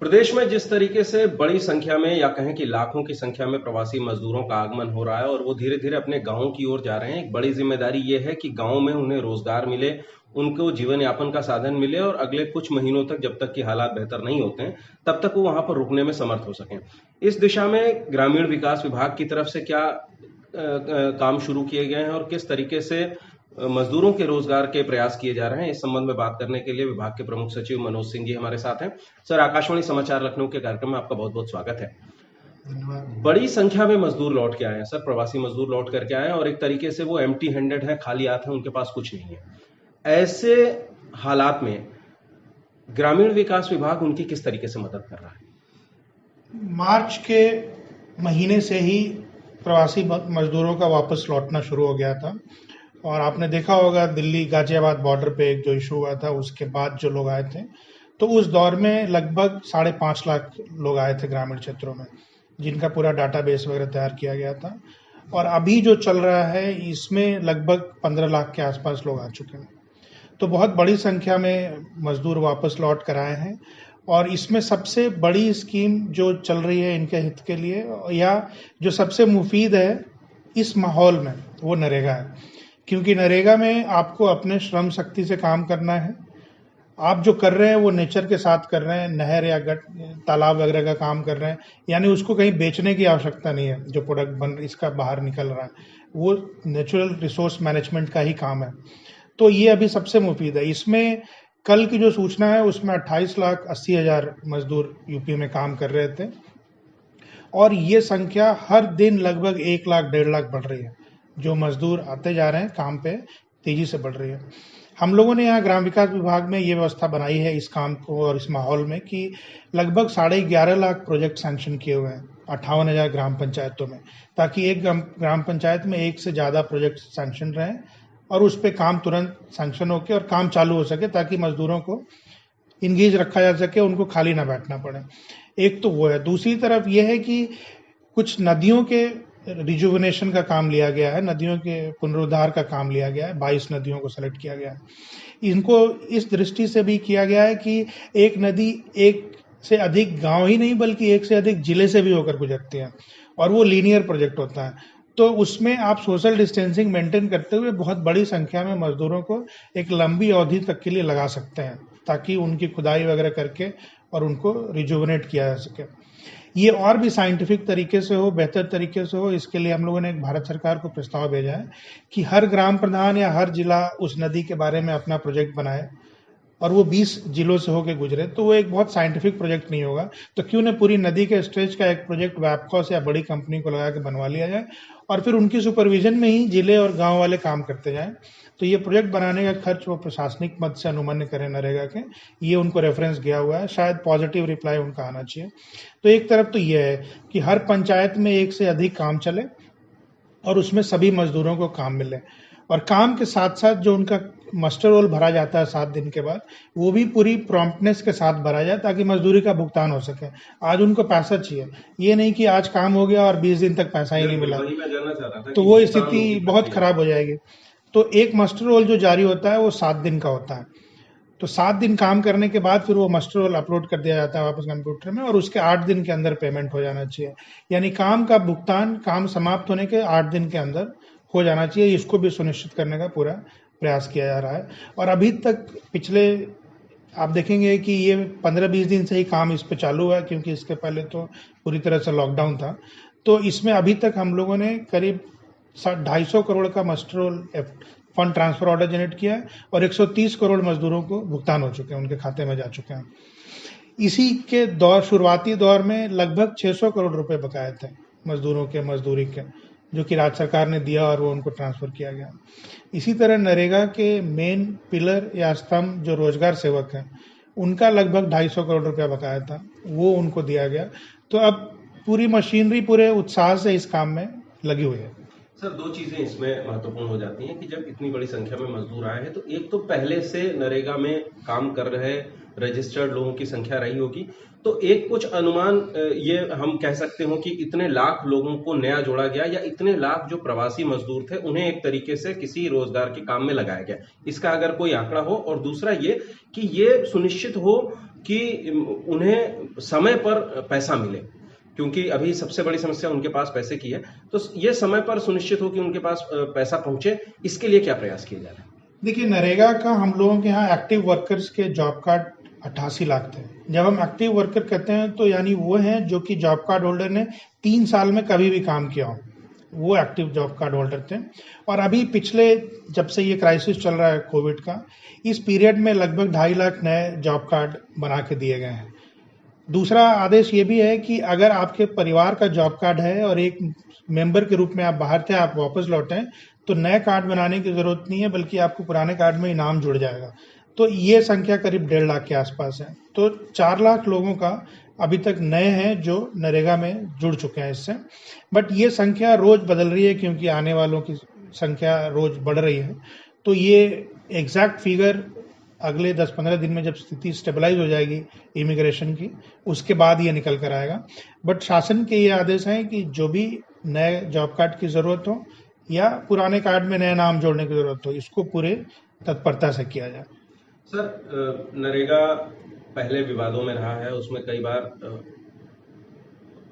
प्रदेश में जिस तरीके से बड़ी संख्या में या कहें कि लाखों की संख्या में प्रवासी मजदूरों का आगमन हो रहा है और वो धीरे धीरे अपने गांवों की ओर जा रहे हैं। एक बड़ी जिम्मेदारी ये है कि गांव में उन्हें रोजगार मिले, उनको जीवन यापन का साधन मिले और अगले कुछ महीनों तक, जब तक कि हालात बेहतर नहीं होते हैं, तब तक वो वहां पर रुकने में समर्थ हो सकें। इस दिशा में ग्रामीण विकास विभाग की तरफ से क्या काम शुरू किए गए हैं और किस तरीके से मजदूरों के रोजगार के प्रयास किए जा रहे हैं, इस संबंध में बात करने के लिए विभाग के प्रमुख सचिव मनोज सिंह जी हमारे साथ हैं। सर, आकाशवाणी समाचार लखनऊ के कार्यक्रम में आपका बहुत बहुत स्वागत है। बड़ी संख्या में मजदूर लौट के आए हैं सर, प्रवासी मजदूर लौट करके आए हैं और एक तरीके से वो एम्प्टी हैंडेड है, खाली हाथ है, उनके पास कुछ नहीं है। ऐसे हालात में ग्रामीण विकास विभाग उनकी किस तरीके से मदद कर रहा है? मार्च के महीने से ही प्रवासी मजदूरों का वापस लौटना शुरू हो गया था और आपने देखा होगा दिल्ली गाजियाबाद बॉर्डर पे एक जो इशू हुआ था, उसके बाद जो लोग आए थे, तो उस दौर में लगभग 5.5 लाख लोग आए थे ग्रामीण क्षेत्रों में, जिनका पूरा डाटाबेस वगैरह तैयार किया गया था। और अभी जो चल रहा है इसमें लगभग 15 लाख के आसपास लोग आ चुके हैं। तो बहुत बड़ी संख्या में मजदूर वापस लौट कर आए हैं और इसमें सबसे बड़ी स्कीम जो चल रही है इनके हित के लिए या जो सबसे मुफीद है इस माहौल में, वो नरेगा है। क्योंकि नरेगा में आपको अपने श्रम शक्ति से काम करना है। आप जो कर रहे हैं वो नेचर के साथ कर रहे हैं, नहर या तालाब वगैरह का काम कर रहे हैं, यानी उसको कहीं बेचने की आवश्यकता नहीं है। जो प्रोडक्ट बन इसका बाहर निकल रहा है वो नेचुरल रिसोर्स मैनेजमेंट का ही काम है। तो ये अभी सबसे मुफीद है। इसमें कल की जो सूचना है उसमें 28,80,000 मजदूर यूपी में काम कर रहे थे और ये संख्या हर दिन लगभग 1 लाख 1.5 लाख बढ़ रही है। जो मजदूर आते जा रहे हैं काम पे, तेजी से बढ़ रही है। हम लोगों ने यहाँ ग्राम विकास विभाग में ये व्यवस्था बनाई है इस काम को और इस माहौल में कि लगभग 11.5 लाख प्रोजेक्ट सैंक्शन किए हुए हैं 58,000 ग्राम पंचायतों में, ताकि एक ग्राम पंचायत में एक से ज़्यादा प्रोजेक्ट सैंक्शन रहे और उस पर काम तुरंत सैंक्शन होकर और काम चालू हो सके, ताकि मजदूरों को इंगेज रखा जा सके, उनको खाली ना बैठना पड़े। एक तो वो है। दूसरी तरफ ये है कि कुछ नदियों के रिजुविनेशन का काम लिया गया है, नदियों के पुनरुद्धार का काम लिया गया है। 22 नदियों को सेलेक्ट किया गया है। इनको इस दृष्टि से भी किया गया है कि एक नदी एक से अधिक गांव ही नहीं बल्कि एक से अधिक जिले से भी होकर गुजरती है और वो लीनियर प्रोजेक्ट होता है। तो उसमें आप सोशल डिस्टेंसिंग मेंटेन करते हुए बहुत बड़ी संख्या में मजदूरों को एक लंबी अवधि तक के लिए लगा सकते हैं, ताकि उनकी खुदाई वगैरह करके और उनको रिजुविनेट किया जा सके। ये और भी साइंटिफिक तरीके से हो, बेहतर तरीके से हो, इसके लिए हम लोगों ने एक भारत सरकार को प्रस्ताव भेजा है कि हर ग्राम प्रधान या हर जिला उस नदी के बारे में अपना प्रोजेक्ट बनाए और वो 20 जिलों से होकर गुजरे। तो वो एक बहुत साइंटिफिक प्रोजेक्ट नहीं होगा, तो क्यों न पूरी नदी के स्ट्रेच का एक प्रोजेक्ट वैपकॉस या बड़ी कंपनी को लगा के बनवा लिया जाए और फिर उनकी सुपरविजन में ही जिले और गांव वाले काम करते जाएं। तो ये प्रोजेक्ट बनाने का खर्च वो प्रशासनिक मद से अनुमन्य करें नरेगा के, ये उनको रेफरेंस गया हुआ है, शायद पॉजिटिव रिप्लाई उनका आना चाहिए। तो एक तरफ तो ये है कि हर पंचायत में एक से अधिक काम चले और उसमें सभी मजदूरों को काम मिले और काम के साथ साथ जो उनका मस्टर रोल भरा जाता है 7 दिन के बाद, वो भी पूरी प्रॉम्प्टनेस के साथ भरा जाए ताकि मजदूरी का भुगतान हो सके। आज उनको पैसा चाहिए, ये नहीं कि आज काम हो गया और 20 दिन तक पैसा ही नहीं मिला, तो वो स्थिति बहुत खराब हो जाएगी। तो एक मस्टर रोल जो जारी होता है वो 7 दिन का होता है। तो 7 दिन काम करने के बाद फिर वो मस्टर रोल अपलोड कर दिया जाता है वापस कंप्यूटर में और उसके 8 दिन के अंदर पेमेंट हो जाना चाहिए। यानी काम का भुगतान काम समाप्त होने के 8 दिन के अंदर हो जाना चाहिए। इसको भी सुनिश्चित करने का पूरा प्रयास किया जा रहा है। और अभी तक पिछले आप देखेंगे कि ये 15-20 दिन से ही काम इस पे चालू हुआ है, क्योंकि इसके पहले तो पूरी तरह से लॉकडाउन था। तो इसमें अभी तक हम लोगों ने करीब 250 करोड़ का muster roll fund transfer order generate किया है और 130 करोड़ मजदूरों को भुगतान हो चुके हैं, उनके खाते में जा चुके हैं। इसी के शुरुआती दौर में लगभग 600 करोड़ रुपए बकाए थे मजदूरों के मजदूरी के, जो कि राज्य सरकार ने दिया और वो उनको ट्रांसफर किया गया। इसी तरह नरेगा के मेन पिलर या स्तंभ जो रोजगार सेवक हैं, उनका लगभग 250 करोड़ रुपया बकाया था, वो उनको दिया गया। तो अब पूरी मशीनरी पूरे उत्साह से इस काम में लगी हुई है। सर, 2 चीजें इसमें महत्वपूर्ण हो जाती हैं कि जब इतनी बड़ी संख्या में मजदूर आए हैं तो एक तो पहले से नरेगा में काम कर रहे रजिस्टर्ड लोगों की संख्या रही होगी, तो एक कुछ अनुमान ये हम कह सकते हो कि इतने लाख लोगों को नया जोड़ा गया या इतने लाख जो प्रवासी मजदूर थे उन्हें एक तरीके से किसी रोजगार के काम में लगाया गया, इसका अगर कोई आंकड़ा हो। और दूसरा ये कि ये सुनिश्चित हो कि उन्हें समय पर पैसा मिले, क्योंकि अभी सबसे बड़ी समस्या उनके पास पैसे की है। तो ये समय पर सुनिश्चित हो कि उनके पास पैसा पहुंचे, इसके लिए क्या प्रयास किए जा रहे हैं? देखिए, नरेगा का हम लोगों के यहाँ एक्टिव वर्कर्स के जॉब कार्ड 88 लाख थे। जब हम एक्टिव वर्कर कहते हैं तो यानी वो हैं जो कि जॉब कार्ड होल्डर ने 3 साल में कभी भी काम किया हो, वो एक्टिव जॉब कार्ड होल्डर थे। और अभी पिछले जब से ये क्राइसिस चल रहा है कोविड का, इस पीरियड में लगभग 2.5 लाख नए जॉब कार्ड बना के दिए गए हैं। दूसरा आदेश ये भी है कि अगर आपके परिवार का जॉब कार्ड है और एक मेंबर के रूप में आप बाहर थे, आप वापस लौटे, तो नए कार्ड बनाने की जरूरत नहीं है, बल्कि आपको पुराने कार्ड में इनाम जुड़ जाएगा। तो ये संख्या करीब 1.5 लाख के आसपास है। तो 4 लाख लोगों का अभी तक नए हैं जो नरेगा में जुड़ चुके हैं इससे। बट ये संख्या रोज बदल रही है क्योंकि आने वालों की संख्या रोज बढ़ रही है। तो ये एग्जैक्ट फिगर अगले 10-15 दिन में जब स्थिति स्टेबलाइज हो जाएगी इमिग्रेशन की, उसके बाद ये निकल कर आएगा। बट शासन के ये आदेश हैं कि जो भी नए जॉब कार्ड की जरूरत हो या पुराने कार्ड में नए नाम जोड़ने की जरूरत हो, इसको पूरे तत्परता से किया जाए। सर, नरेगा पहले विवादों में रहा है, उसमें कई बार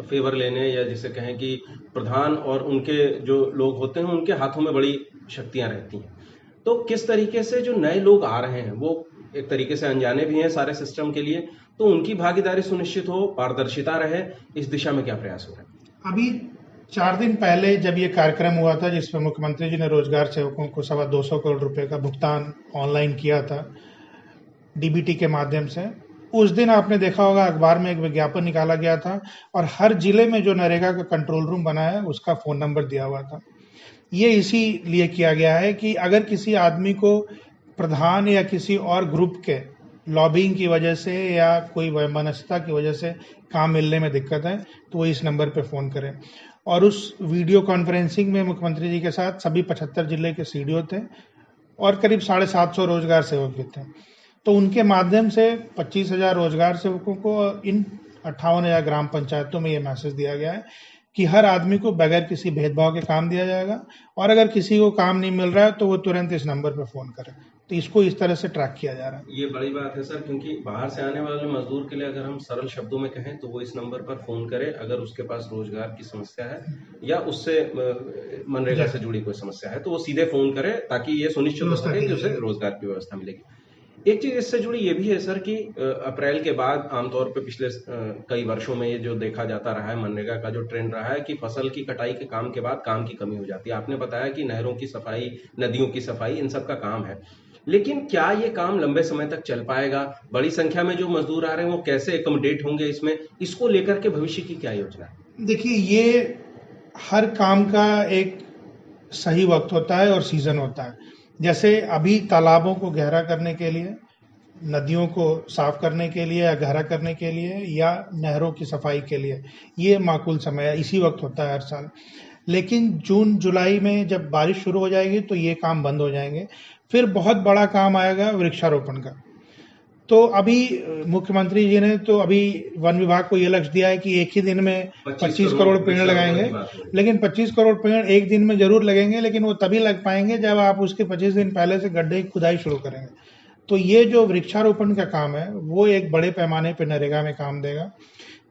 फेवर लेने या जिसे कहें कि प्रधान और उनके जो लोग होते हैं उनके हाथों में बड़ी शक्तियां रहती हैं। तो किस तरीके से जो नए लोग आ रहे हैं वो एक तरीके से अनजाने भी हैं सारे सिस्टम के लिए, तो उनकी भागीदारी सुनिश्चित हो, पारदर्शिता रहे, इस दिशा में क्या प्रयास हो रहे हैं? अभी 4 दिन पहले जब ये कार्यक्रम हुआ था जिसमें मुख्यमंत्री जी ने रोजगार सेवकों को 225 करोड़ रुपए का भुगतान ऑनलाइन किया था डीबीटी के माध्यम से, उस दिन आपने देखा होगा अखबार में एक विज्ञापन निकाला गया था और हर जिले में जो नरेगा का कंट्रोल रूम बना है उसका फोन नंबर दिया हुआ था। ये इसीलिए किया गया है कि अगर किसी आदमी को प्रधान या किसी और ग्रुप के लॉबिंग की वजह से या कोई वैमनस्यता की वजह से काम मिलने में दिक्कत है तो वो इस नंबर पे फ़ोन करें। और उस वीडियो कॉन्फ्रेंसिंग में मुख्यमंत्री जी के साथ सभी 75 जिले के सीडीओ थे और करीब 750 रोजगार सेवक भी थे। तो उनके माध्यम से 25,000 रोजगार सेवकों को इन 58,000 ग्राम पंचायतों में ये मैसेज दिया गया है कि हर आदमी को बगैर किसी भेदभाव के काम दिया जाएगा और अगर किसी को काम नहीं मिल रहा है तो वो तुरंत इस नंबर पर फोन करे। तो इसको इस तरह से ट्रैक किया जा रहा है। ये बड़ी बात है सर, क्योंकि बाहर से आने वाले मजदूर के लिए अगर हम सरल शब्दों में कहें तो वो इस नंबर पर फोन करे अगर उसके पास रोजगार की समस्या है या उससे मनरेगा से जुड़ी कोई समस्या है, तो वो सीधे फोन करे ताकि ये सुनिश्चित हो सके कि उसे रोजगार की व्यवस्था मिलेगी। एक चीज इससे जुड़ी ये भी है सर कि अप्रैल के बाद आमतौर पे पिछले कई वर्षों में ये जो देखा जाता रहा है, मनरेगा का जो ट्रेंड रहा है कि फसल की कटाई के काम के बाद काम की कमी हो जाती है। आपने बताया कि नहरों की सफाई, नदियों की सफाई, इन सब का काम है, लेकिन क्या ये काम लंबे समय तक चल पाएगा? बड़ी संख्या में जो मजदूर आ रहे हैं वो कैसे एकोमोडेट होंगे इसमें? इसको लेकर के भविष्य की क्या योजना है? देखिए, ये हर काम का एक सही वक्त होता है और सीजन होता है। जैसे अभी तालाबों को गहरा करने के लिए, नदियों को साफ करने के लिए या गहरा करने के लिए या नहरों की सफाई के लिए ये माकूल समय है, इसी वक्त होता है हर साल। लेकिन जून जुलाई में जब बारिश शुरू हो जाएगी तो ये काम बंद हो जाएंगे। फिर बहुत बड़ा काम आएगा वृक्षारोपण का। तो अभी मुख्यमंत्री जी ने तो अभी वन विभाग को ये लक्ष्य दिया है कि एक ही दिन में 25 करोड़ पेड़ लगाएंगे, लेकिन 25 करोड़ पेड़ एक दिन में जरूर लगेंगे, लेकिन वो तभी लग पाएंगे जब आप उसके 25 दिन पहले से गड्ढे की खुदाई शुरू करेंगे। तो ये जो वृक्षारोपण का काम है वो एक बड़े पैमाने पर नरेगा में काम देगा।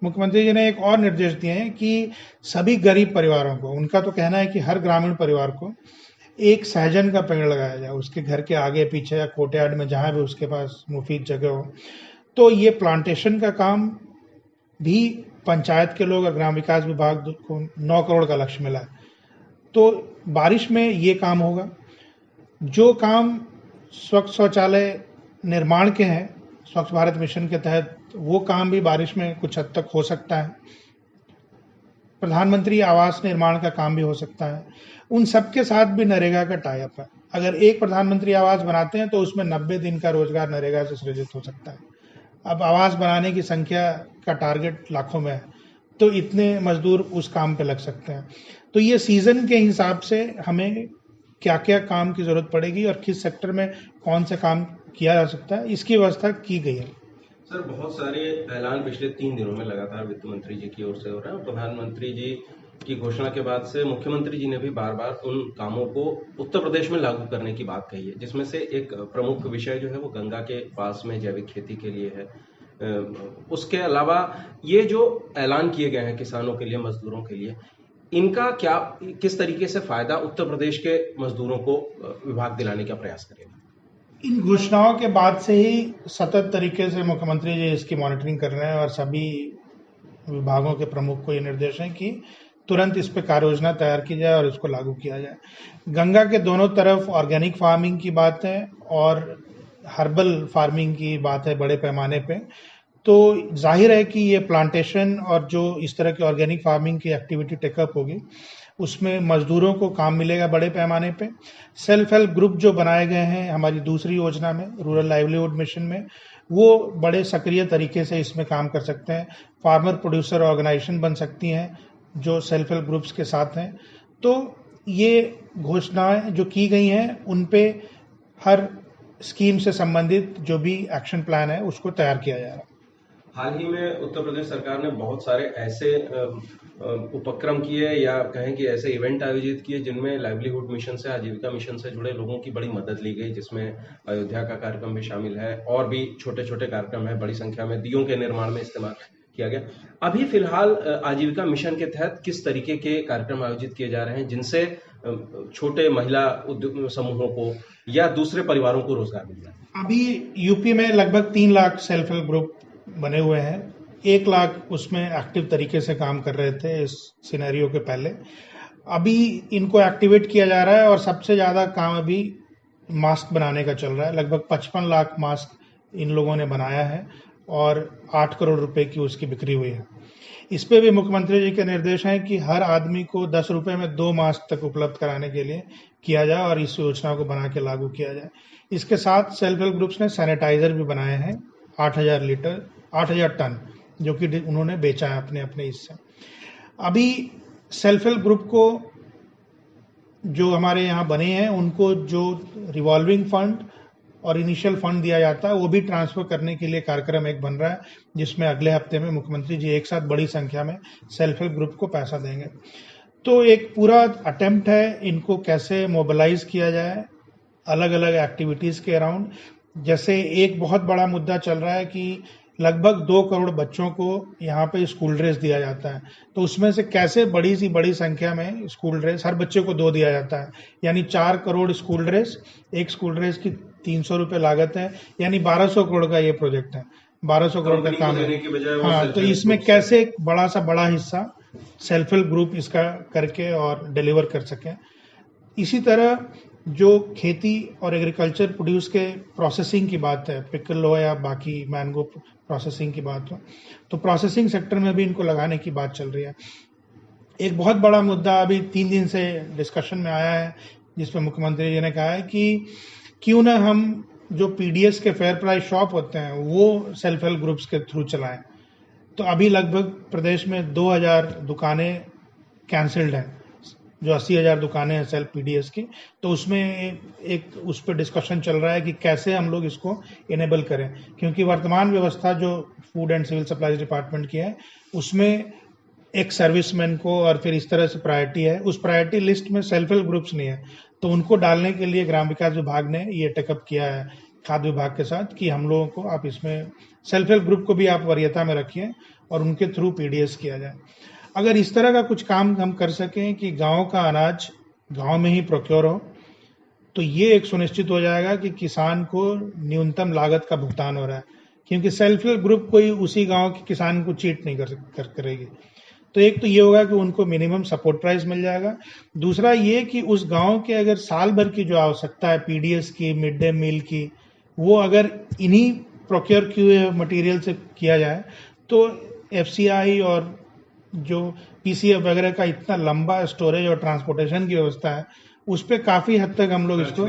मुख्यमंत्री जी ने एक और निर्देश दिए हैं कि सभी गरीब परिवारों को, उनका तो कहना है कि हर ग्रामीण परिवार को एक सहजन का पेड़ लगाया जाए उसके घर के आगे पीछे या कोर्टयार्ड में, जहां भी उसके पास मुफीद जगह हो। तो ये प्लांटेशन का काम भी पंचायत के लोग और ग्राम विकास विभाग को 9 करोड़ का लक्ष्य मिला है। तो बारिश में ये काम होगा। जो काम स्वच्छ शौचालय निर्माण के हैं स्वच्छ भारत मिशन के तहत, वो काम भी बारिश में कुछ हद तक हो सकता है। प्रधानमंत्री आवास निर्माण का काम भी हो सकता है। उन सबके साथ भी नरेगा का टाई अप है। अगर एक प्रधानमंत्री आवास बनाते हैं तो उसमें 90 दिन का रोजगार नरेगा से सृजित हो सकता है। अब आवास बनाने की संख्या का टारगेट लाखों में है, तो इतने मजदूर उस काम पे लग सकते हैं। तो ये सीजन के हिसाब से हमें क्या क्या काम की जरूरत पड़ेगी और किस सेक्टर में कौन सा काम किया जा सकता है, इसकी व्यवस्था की गई है। सर, बहुत सारे ऐलान पिछले 3 दिनों में लगातार वित्त मंत्री जी की ओर से हो रहे हैं। प्रधानमंत्री जी की घोषणा के बाद से मुख्यमंत्री जी ने भी बार बार उन कामों को उत्तर प्रदेश में लागू करने की बात कही है, जिसमें से एक प्रमुख विषय जो है वो गंगा के पास में जैविक खेती के लिए है। उसके अलावा ये जो ऐलान किए गए हैं किसानों के लिए, मजदूरों के लिए, इनका क्या, किस तरीके से फायदा उत्तर प्रदेश के मजदूरों को विभाग दिलाने का प्रयास करेगा? इन घोषणाओं के बाद से ही सतत तरीके से मुख्यमंत्री जी इसकी मॉनिटरिंग कर रहे हैं और सभी विभागों के प्रमुख को ये निर्देश है कि तुरंत इस पर कार्य योजना तैयार की जाए और इसको लागू किया जाए। गंगा के दोनों तरफ ऑर्गेनिक फार्मिंग की बात है और हर्बल फार्मिंग की बात है बड़े पैमाने पे, तो जाहिर है कि ये प्लांटेशन और जो इस तरह की ऑर्गेनिक फार्मिंग की एक्टिविटी टेकअप होगी उसमें मजदूरों को काम मिलेगा बड़े पैमाने पे। सेल्फ हेल्प ग्रुप जो बनाए गए हैं हमारी दूसरी योजना में, रूरल लाइवलीहुड मिशन में, वो बड़े सक्रिय तरीके से इसमें काम कर सकते हैं। फार्मर प्रोड्यूसर ऑर्गेनाइजेशन बन सकती हैं जो सेल्फ हेल्प ग्रुप्स के साथ हैं। तो ये घोषणाएं जो की गई हैं उन पे हर स्कीम से संबंधित जो भी एक्शन प्लान है उसको तैयार किया जा रहा है। हाल ही में उत्तर प्रदेश सरकार ने बहुत सारे ऐसे उपक्रम किए या कहें कि ऐसे इवेंट आयोजित किए जिनमें लाइवलीहुड मिशन से, आजीविका मिशन से जुड़े लोगों की बड़ी मदद ली गई, जिसमें अयोध्या का कार्यक्रम भी शामिल है और भी छोटे छोटे कार्यक्रम है, बड़ी संख्या में दीयों के निर्माण में इस्तेमाल किया गया। अभी फिलहाल आजीविका मिशन के तहत किस तरीके के कार्यक्रम आयोजित किए जा रहे हैं जिनसे छोटे महिला उद्योग समूहों को या दूसरे परिवारों को रोजगार मिल जाए? अभी यूपी में लगभग 3 लाख सेल्फ हेल्प ग्रुप बने हुए हैं। 1 लाख उसमें एक्टिव तरीके से काम कर रहे थे इस सिनेरियो के पहले। अभी इनको एक्टिवेट किया जा रहा है और सबसे ज्यादा काम अभी मास्क बनाने का चल रहा है। लगभग 55 लाख मास्क इन लोगों ने बनाया है और 8 करोड़ रुपए की उसकी बिक्री हुई है। इस पे भी मुख्यमंत्री जी के निर्देश हैं कि हर आदमी को 10 रुपए में 2 मास्क तक उपलब्ध कराने के लिए किया जाए और इस योजना को बना के लागू किया जाए। इसके साथ सेल्फ हेल्प ग्रुप्स ने सैनिटाइजर भी बनाए हैं 8,000 टन, जो कि उन्होंने बेचा है अपने अपने इससे। अभी सेल्फ हेल्प ग्रुप को जो हमारे यहाँ बने हैं उनको जो रिवॉल्विंग फंड और इनिशियल फंड दिया जाता है वो भी ट्रांसफर करने के लिए कार्यक्रम एक बन रहा है, जिसमें अगले हफ्ते में मुख्यमंत्री जी एक साथ बड़ी संख्या में सेल्फ हेल्प ग्रुप को पैसा देंगे। तो एक पूरा अटेम्प्ट है इनको कैसे मोबिलाइज किया जाए अलग अलग एक्टिविटीज के अराउंड। जैसे एक बहुत बड़ा मुद्दा चल रहा है कि लगभग 2 करोड़ बच्चों को यहाँ पे स्कूल ड्रेस दिया जाता है, तो उसमें से कैसे बड़ी संख्या में स्कूल ड्रेस हर बच्चे को 2 दिया जाता है, यानी 4 करोड़ स्कूल ड्रेस, एक स्कूल ड्रेस की 300 रुपए लागत है, यानी 1200 करोड़ का ये प्रोजेक्ट है, 1200 करोड़ का काम है। हाँ, तो इसमें कैसे एक बड़ा हिस्सा सेल्फ हेल्प ग्रुप इसका करके और डिलीवर कर सके। इसी तरह जो खेती और एग्रीकल्चर प्रोड्यूस के प्रोसेसिंग की बात है, पिकल हो या बाकी मैंगो प्रोसेसिंग की बात हो, तो प्रोसेसिंग सेक्टर में भी इनको लगाने की बात चल रही है। एक बहुत बड़ा मुद्दा अभी 3 दिन से डिस्कशन में आया है जिसमें मुख्यमंत्री जी ने कहा है कि क्यों ना हम जो पीडीएस के फेयर प्राइस शॉप होते हैं वो सेल्फ हेल्प ग्रुप्स के थ्रू चलाएं। तो अभी लगभग प्रदेश में 2000 दुकानें कैंसिल्ड हैं, जो 80,000 दुकानें हैं सेल्फ पीडीएस की। तो उसमें एक उस पर डिस्कशन चल रहा है कि कैसे हम लोग इसको इनेबल करें, क्योंकि वर्तमान व्यवस्था जो food and civil supplies department की है उसमें एक सर्विसमैन को और फिर इस तरह से प्रायोरिटी है, उस प्रायोरिटी लिस्ट में सेल्फ हेल्प ग्रुप्स नहीं है। तो उनको डालने के लिए ग्राम विकास विभाग ने ये टेकअप किया है खाद्य विभाग के साथ कि हम लोगों को आप इसमें सेल्फ हेल्प ग्रुप को भी आप वरीयता में रखिए और उनके थ्रू पीडीएस किया जाए। अगर इस तरह का कुछ काम हम कर सकें कि गांव का अनाज गांव में ही प्रोक्योर हो, तो ये एक सुनिश्चित हो जाएगा कि किसान को न्यूनतम लागत का भुगतान हो रहा है, क्योंकि सेल्फ हेल्प ग्रुप कोई उसी गांव के किसान को चीट नहीं करेगी। तो एक तो ये होगा कि उनको मिनिमम सपोर्ट प्राइस मिल जाएगा। दूसरा ये कि उस गांव के अगर साल भर की जो आवश्यकता है पीडीएस की, मिड डे मील की, वो अगर इन्हीं प्रोक्योर किए मटेरियल से किया जाए तो एफसीआई और जो पीसीएफ वगैरह का इतना लंबा स्टोरेज और ट्रांसपोर्टेशन की व्यवस्था है उस पर काफी हद तक हम लोग इसको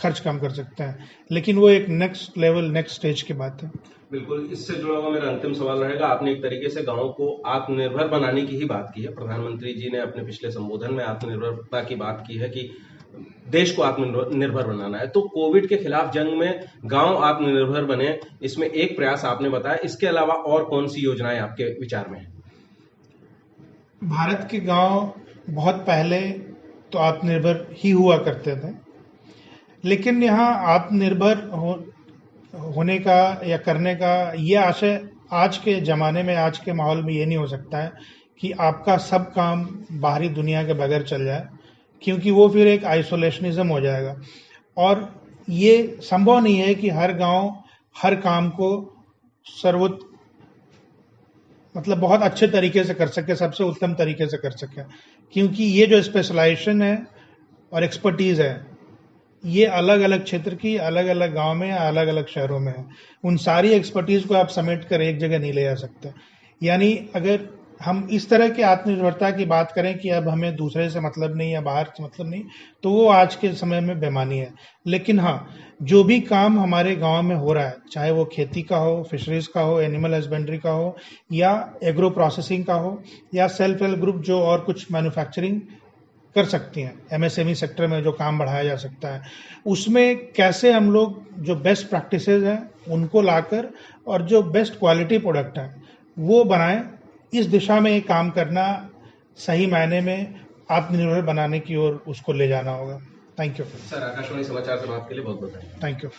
खर्च कम कर सकते हैं, लेकिन वो एक नेक्स्ट लेवल नेक्स्ट स्टेज की बात है। बिल्कुल, इससे जुड़ा हुआ मेरा अंतिम सवाल रहेगा। आपने एक तरीके से गांव को आत्मनिर्भर बनाने की ही बात की है। प्रधानमंत्री जी ने अपने पिछले संबोधन में आत्मनिर्भरता की बात की है कि देश को आत्मनिर्भर बनाना है। तो कोविड के खिलाफ जंग में गांव आत्मनिर्भर बने, इसमें एक प्रयास आपने बताया, इसके अलावा और कौन सी योजनाएं आपके विचार में है? भारत के गांव बहुत पहले तो आत्मनिर्भर ही हुआ करते थे, लेकिन यहाँ आत्मनिर्भर होने का या करने का ये आशय आज के ज़माने में, आज के माहौल में ये नहीं हो सकता है कि आपका सब काम बाहरी दुनिया के बगैर चल जाए, क्योंकि वो फिर एक आइसोलेशनिज्म हो जाएगा। और ये संभव नहीं है कि हर गांव हर काम को सर्वोत्त मतलब बहुत अच्छे तरीके से कर सके, सबसे उत्तम तरीके से कर सके, क्योंकि ये जो स्पेशलाइजेशन है और एक्सपर्टीज है, ये अलग अलग क्षेत्र की अलग अलग गांव में, अलग अलग शहरों में है। उन सारी एक्सपर्टीज को आप समेट कर एक जगह नहीं ले जा सकते। यानी अगर हम इस तरह की आत्मनिर्भरता की बात करें कि अब हमें दूसरे से मतलब नहीं या बाहर से मतलब नहीं, तो वो आज के समय में बेमानी है। लेकिन हाँ, जो भी काम हमारे गांव में हो रहा है, चाहे वो खेती का हो, फिशरीज का हो, एनिमल हस्बेंड्री का हो, या एग्रो प्रोसेसिंग का हो, या सेल्फ हेल्प ग्रुप जो और कुछ मैन्युफैक्चरिंग कर सकती हैं, एमएसएमई सेक्टर में जो काम बढ़ाया जा सकता है, उसमें कैसे हम लोग जो बेस्ट प्रैक्टिसेस हैं उनको लाकर और जो बेस्ट क्वालिटी प्रोडक्ट है वो बनाएं, इस दिशा में काम करना सही मायने में आत्मनिर्भर बनाने की ओर उसको ले जाना होगा। थैंक यू सर, आकाशवाणी समाचार से बात के लिए बहुत बहुत धन्यवाद। Thank you.